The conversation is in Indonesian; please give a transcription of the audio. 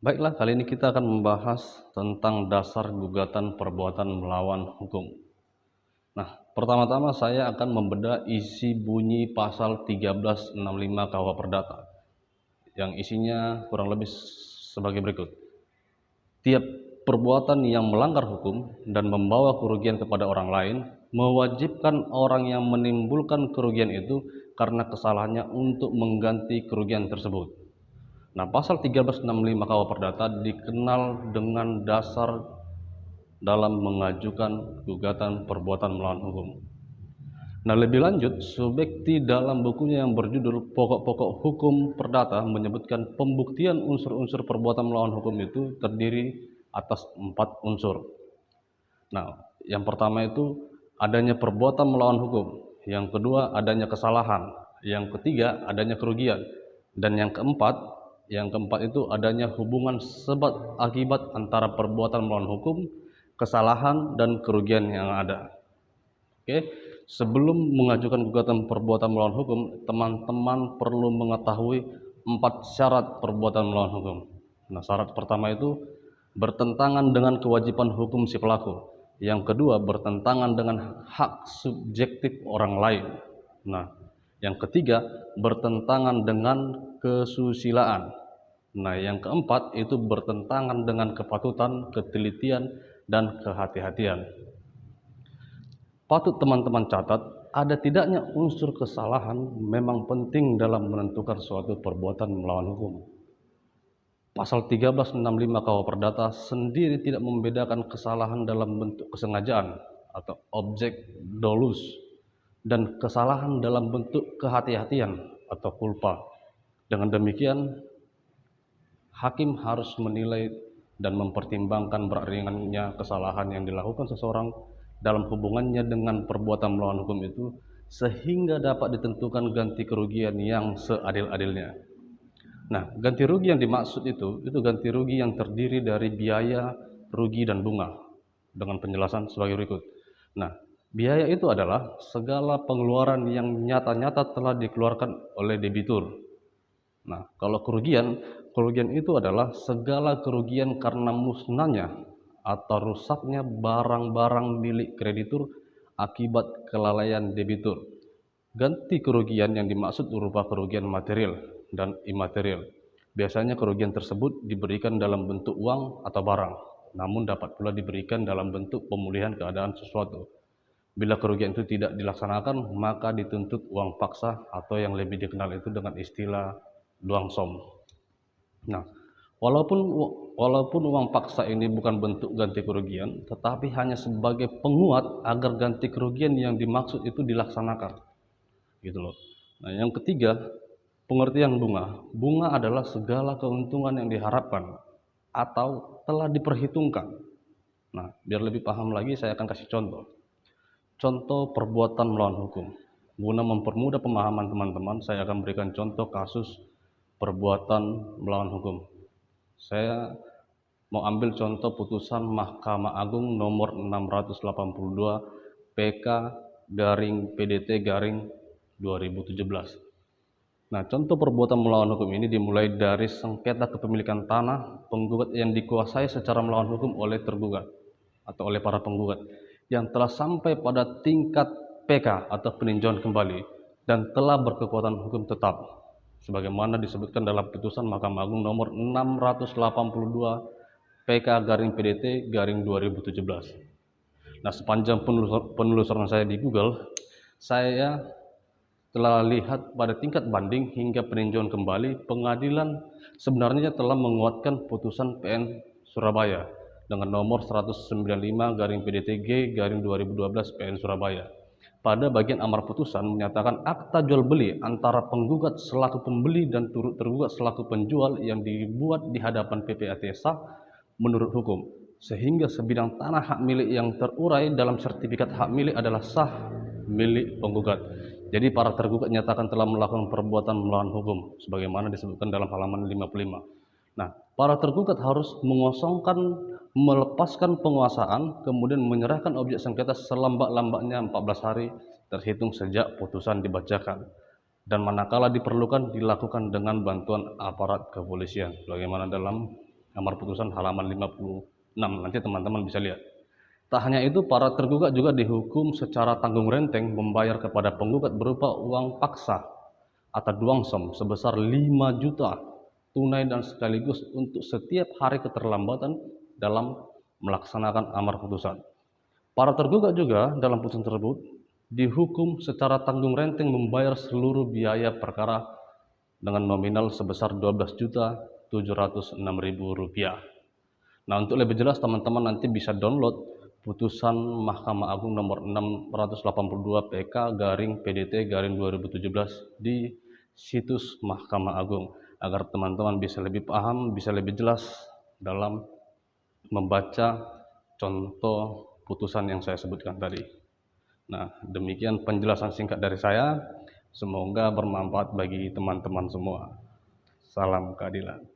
Baiklah, kali ini kita akan membahas tentang dasar gugatan perbuatan melawan hukum. Nah, pertama-tama saya akan membedah isi bunyi pasal 1365 KUH Perdata, yang isinya kurang lebih sebagai berikut. Tiap perbuatan yang melanggar hukum dan membawa kerugian kepada orang lain, mewajibkan orang yang menimbulkan kerugian itu karena kesalahannya untuk mengganti kerugian tersebut. Nah, pasal 1365 KUH Perdata dikenal dengan dasar dalam mengajukan gugatan perbuatan melawan hukum. Nah, lebih lanjut, Subekti dalam bukunya yang berjudul Pokok-Pokok Hukum Perdata menyebutkan pembuktian unsur-unsur perbuatan melawan hukum itu terdiri atas 4 unsur. Nah, yang pertama itu adanya perbuatan melawan hukum, yang kedua adanya kesalahan, yang ketiga adanya kerugian, dan yang keempat itu adanya hubungan sebab akibat antara perbuatan melawan hukum, kesalahan, dan kerugian yang ada. Oke, sebelum mengajukan gugatan perbuatan melawan hukum, teman-teman perlu mengetahui 4 syarat perbuatan melawan hukum. Nah, syarat pertama itu bertentangan dengan kewajiban hukum si pelaku. Yang kedua, bertentangan dengan hak subjektif orang lain. Nah, yang ketiga, bertentangan dengan kesusilaan. Nah, yang keempat itu bertentangan dengan kepatutan, ketelitian, dan kehati-hatian. Patut teman-teman catat, ada tidaknya unsur kesalahan memang penting dalam menentukan suatu perbuatan melawan hukum. Pasal 1365 KUH Perdata sendiri tidak membedakan kesalahan dalam bentuk kesengajaan atau objek dolus dan kesalahan dalam bentuk kehati-hatian atau culpa. Dengan demikian, hakim harus menilai dan mempertimbangkan berat ringannya kesalahan yang dilakukan seseorang dalam hubungannya dengan perbuatan melawan hukum itu, sehingga dapat ditentukan ganti kerugian yang seadil-adilnya. Nah, ganti rugi yang dimaksud itu ganti rugi yang terdiri dari biaya, rugi, dan bunga, dengan penjelasan sebagai berikut. Nah, biaya itu adalah segala pengeluaran yang nyata-nyata telah dikeluarkan oleh debitur. Nah, kalau kerugian itu adalah segala kerugian karena musnahnya atau rusaknya barang-barang milik kreditur akibat kelalaian debitur. Ganti kerugian yang dimaksud berupa kerugian material dan imaterial. Biasanya kerugian tersebut diberikan dalam bentuk uang atau barang, namun dapat pula diberikan dalam bentuk pemulihan keadaan sesuatu. Bila kerugian itu tidak dilaksanakan, maka dituntut uang paksa atau yang lebih dikenal itu dengan istilah luangsom. Nah, walaupun uang paksa ini bukan bentuk ganti kerugian, tetapi hanya sebagai penguat agar ganti kerugian yang dimaksud itu dilaksanakan. Gitu loh. Nah, yang ketiga, pengertian bunga. Bunga adalah segala keuntungan yang diharapkan atau telah diperhitungkan. Nah, biar lebih paham lagi saya akan kasih contoh. Contoh perbuatan melawan hukum. Guna mempermudah pemahaman teman-teman, saya akan berikan contoh kasus perbuatan melawan hukum. Saya mau ambil contoh putusan Mahkamah Agung nomor 682 PK garing PDT garing 2017. Nah, contoh perbuatan melawan hukum ini dimulai dari sengketa kepemilikan tanah penggugat yang dikuasai secara melawan hukum oleh tergugat atau oleh para penggugat yang telah sampai pada tingkat PK atau peninjauan kembali dan telah berkekuatan hukum tetap, sebagaimana disebutkan dalam putusan Mahkamah Agung nomor 682 PK garing PDT garing 2017. Nah, sepanjang penelusuran saya di Google, saya telah lihat pada tingkat banding hingga peninjauan kembali, pengadilan sebenarnya telah menguatkan putusan PN Surabaya dengan nomor 195 garing PDTG garing 2012 PN Surabaya. Pada bagian amar putusan menyatakan akta jual beli antara penggugat selaku pembeli dan turut tergugat selaku penjual yang dibuat di hadapan PPAT sah menurut hukum, sehingga sebidang tanah hak milik yang terurai dalam sertifikat hak milik adalah sah milik penggugat. Jadi para tergugat nyatakan telah melakukan perbuatan melawan hukum sebagaimana disebutkan dalam halaman 55. Nah, para tergugat harus melepaskan penguasaan, kemudian menyerahkan objek sengketa selambat-lambatnya 14 hari terhitung sejak putusan dibacakan. Dan manakala diperlukan dilakukan dengan bantuan aparat kepolisian, bagaimana dalam Amar putusan halaman 56, nanti teman-teman bisa lihat. Tak hanya itu, para tergugat juga dihukum secara tanggung renteng membayar kepada penggugat berupa uang paksa atau duangsom sebesar 5 juta tunai dan sekaligus untuk setiap hari keterlambatan dalam melaksanakan amar putusan. Para tergugat juga dalam putusan tersebut dihukum secara tanggung renteng membayar seluruh biaya perkara dengan nominal sebesar Rp12.706.000. Nah, untuk lebih jelas teman-teman nanti bisa download putusan Mahkamah Agung nomor 682 PK garing PDT garing 2017 di situs Mahkamah Agung, agar teman-teman bisa lebih paham, bisa lebih jelas dalam membaca contoh putusan yang saya sebutkan tadi. Nah, demikian penjelasan singkat dari saya. Semoga bermanfaat bagi teman-teman semua. Salam keadilan.